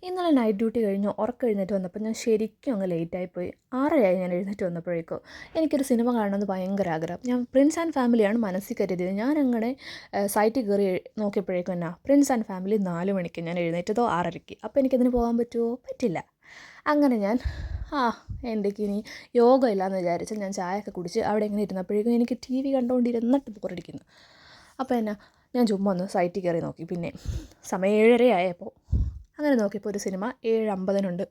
ഇന്നലെ night duty കഴിഞ്ഞു എഴുന്നേറ്റ് വന്നപ്പോൾ ഞാൻ ശരിക്കും അങ്ങ് ലേറ്റായിപ്പോയി. 6:30 ഞാൻ എഴുന്നേറ്റ് വന്നപ്പോഴേക്കും. എനിക്കൊരു സിനിമ കാണണമെന്ന് ഭയങ്കര ആഗ്രഹം. ഞാൻ പ്രിൻസ് ആൻഡ് ഫാമിലിയാണ് മനസ്സിൽ കരുതിയത്. ഞാനങ്ങനെ സൈറ്റിൽ കയറി നോക്കിയപ്പോഴേക്കും എന്നാ പ്രിൻസ് ആൻഡ് ഫാമിലി 4 മണിക്ക്. ഞാൻ എഴുന്നേറ്റതോ 6:30ക്ക്. അപ്പോൾ എനിക്കതിന് പോകാൻ പറ്റുമോ? പറ്റില്ല. അങ്ങനെ ഞാൻ എനിക്കിനി യോഗ ഇല്ലയെന്ന് വിചാരിച്ച് ഞാൻ ചായയൊക്കെ കുടിച്ച് അവിടെ ഇങ്ങനെ ഇരുന്നപ്പോഴേക്കും എനിക്ക് TV കണ്ടുകൊണ്ടിരുന്നിട്ട് ബോറടിക്കുന്നു. അപ്പോൾ ഞാൻ ചുമ്മാ ഒന്ന് സൈറ്റിൽ കയറി നോക്കി. പിന്നെ സമയം 7:30 ആയപ്പോൾ അങ്ങനെ നോക്കിയപ്പോൾ ഒരു സിനിമ 7:50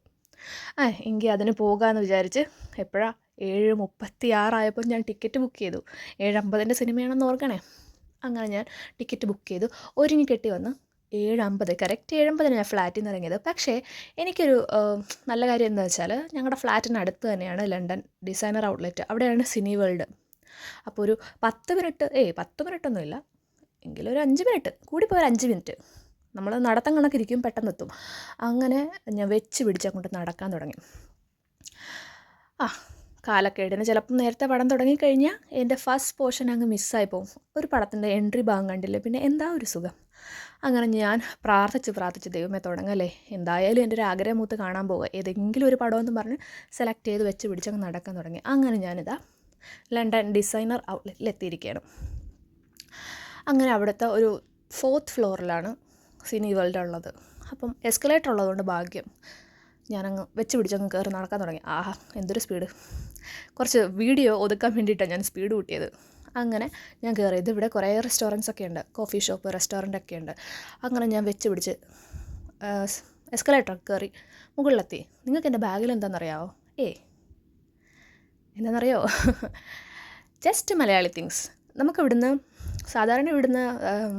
എങ്കിൽ അതിന് പോകാമെന്ന് വിചാരിച്ച് എപ്പോഴാണ് 7:36 ആയപ്പോൾ ഞാൻ ടിക്കറ്റ് ബുക്ക് ചെയ്തു. 7:50 സിനിമയാണെന്ന് ഓർക്കണേ. അങ്ങനെ ഞാൻ ടിക്കറ്റ് ബുക്ക് ചെയ്തു. ഒരുങ്ങി കെട്ടി വന്ന് 7:50 കറക്റ്റ് 7:50 ഞാൻ ഫ്ലാറ്റിൽ നിന്ന് ഇറങ്ങിയത്. പക്ഷേ എനിക്കൊരു നല്ല കാര്യം എന്താ വെച്ചാൽ ഞങ്ങളുടെ ഫ്ലാറ്റിനടുത്ത് തന്നെയാണ് ലണ്ടൻ ഡിസൈനർ ഔട്ട്ലെറ്റ്. അവിടെയാണ് സിനി വേൾഡ്. അപ്പോൾ ഒരു 10 മിനിറ്റ് 10 മിനിറ്റൊന്നുമില്ല എങ്കിലും ഒരു 5 മിനിറ്റ് കൂടിപ്പോയ 5 മിനിറ്റ് നമ്മൾ നടത്തം കണക്കിരിക്കും, പെട്ടെന്നെത്തും. അങ്ങനെ ഞാൻ വെച്ച് പിടിച്ചങ്ങോട്ട് നടക്കാൻ തുടങ്ങി. കാലക്കേടിന് ചിലപ്പം നേരത്തെ പടം തുടങ്ങിക്കഴിഞ്ഞാൽ എൻ്റെ ഫസ്റ്റ് പോർഷൻ അങ്ങ് മിസ്സായി പോകും. ഒരു പടത്തിൻ്റെ എൻട്രി ഭാഗം കണ്ടില്ലേ, പിന്നെ എന്താ ഒരു സുഖം. അങ്ങനെ ഞാൻ പ്രാർത്ഥിച്ച് ദൈവമേ തുടങ്ങല്ലേ, എന്തായാലും എൻ്റെ ഒരു ആഗ്രഹം മൂത്ത് കാണാൻ പോവുക, ഏതെങ്കിലും ഒരു പടമെന്ന് പറഞ്ഞ് സെലക്ട് ചെയ്ത് വെച്ച് പിടിച്ചങ്ങ് നടക്കാൻ തുടങ്ങി. അങ്ങനെ ഞാനിതാ ലണ്ടൻ ഡിസൈനർ ഔട്ട്ലെറ്റിൽ എത്തിയിരിക്കുകയാണ്. അങ്ങനെ അവിടുത്തെ ഒരു 4th ഫ്ലോറിലാണ് സിനി വേൾഡ് ഉള്ളത്. അപ്പം എസ്കലേറ്റർ ഉള്ളതുകൊണ്ട് ഭാഗ്യം. ഞാനങ്ങ് വെച്ച് പിടിച്ചങ്ങ് കയറി നടക്കാൻ തുടങ്ങി. എന്തൊരു സ്പീഡ്! കുറച്ച് വീഡിയോ ഒതുക്കാൻ വേണ്ടിയിട്ടാണ് ഞാൻ സ്പീഡ് കൂട്ടിയത്. അങ്ങനെ ഞാൻ കയറിയത്. ഇവിടെ കുറേ റെസ്റ്റോറൻറ്റ്സ് ഒക്കെ ഉണ്ട്, കോഫി ഷോപ്പ്, റെസ്റ്റോറൻ്റ് ഒക്കെ ഉണ്ട്. അങ്ങനെ ഞാൻ വെച്ച് പിടിച്ച് എസ്കലേറ്റർ കയറി മുകളിലെത്തി. നിങ്ങൾക്ക് എൻ്റെ ബാഗിൽ എന്താണെന്നറിയാമോ? എന്താണെന്നറിയോ? Just Malayali things. നമുക്കിവിടുന്ന് സാധാരണ ഇവിടുന്ന്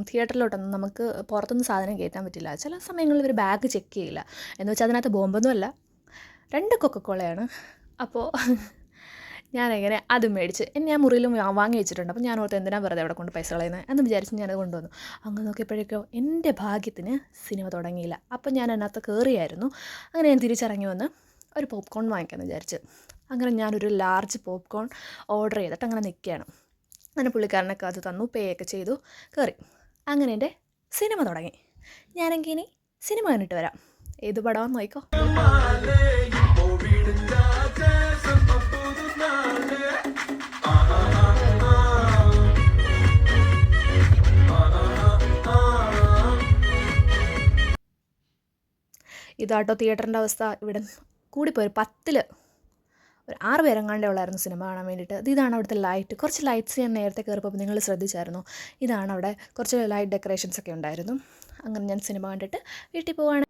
തിയേറ്ററിലോട്ടൊന്നും നമുക്ക് പുറത്തുനിന്ന് സാധനം കയറ്റാൻ പറ്റില്ല. ചില സമയങ്ങളിൽ ഇവർ ബാഗ് ചെക്ക് ചെയ്യില്ല. എന്ന് വെച്ചാൽ അതിനകത്ത് ബോംബൊന്നുമല്ല, 2 കൊക്കക്കോളയാണ്. അപ്പോൾ ഞാനങ്ങനെ അത് മേടിച്ച് ഞാൻ മുറിയിലും വാങ്ങി വെച്ചിട്ടുണ്ട്. അപ്പോൾ ഞാൻ ഓർത്ത് എന്തിനാ വെറുതെ അവിടെ കൊണ്ട് പൈസ കളയുന്നത് എന്ന് വിചാരിച്ച് ഞാനത് കൊണ്ടുവന്നു. അങ്ങ് നോക്കിയപ്പോഴേക്കോ എൻ്റെ ഭാഗ്യത്തിന് സിനിമ തുടങ്ങിയില്ല. അപ്പോൾ ഞാൻ അതിനകത്ത് കയറിയായിരുന്നു. അങ്ങനെ ഞാൻ തിരിച്ചിറങ്ങി വന്ന് ഒരു പോപ്കോൺ വാങ്ങിക്കാമെന്ന് വിചാരിച്ച്. അങ്ങനെ ഞാനൊരു ലാർജ് പോപ്കോൺ ഓർഡർ ചെയ്തിട്ട് അങ്ങനെ നിൽക്കുകയാണ്. അങ്ങനെ പുള്ളിക്കാരനൊക്കെ അത് തന്നു, പേ ഒക്കെ ചെയ്തു, കയറി. അങ്ങനെ എൻ്റെ സിനിമ തുടങ്ങി. ഞാനെങ്കിൽ ഇനി സിനിമ കണ്ടിട്ട് വരാം. ഏത് പടമാണെന്ന് നോക്കിക്കോ. ഇതാട്ടോ തിയേറ്ററിൻ്റെ അവസ്ഥ. ഇവിടെ കൂടിപ്പോയി 10 ഒരു 6 പേരെങ്ങാണ്ടേ ഉള്ളായിരുന്നു സിനിമ കാണാൻ വേണ്ടിയിട്ട്. ഇതാണ് അവിടുത്തെ ലൈറ്റ്. കുറച്ച് ലൈറ്റ്സ് ഞാൻ നേരത്തെ കയറിയപ്പോൾ നിങ്ങൾ ശ്രദ്ധിച്ചായിരുന്നു. ഇതാണ് അവിടെ കുറച്ച് ലൈറ്റ് ഡെക്കറേഷൻസ് ഒക്കെ ഉണ്ടായിരുന്നു. അങ്ങനെ ഞാൻ സിനിമ കണ്ടിട്ട് വീട്ടിൽ പോവുകയാണ്.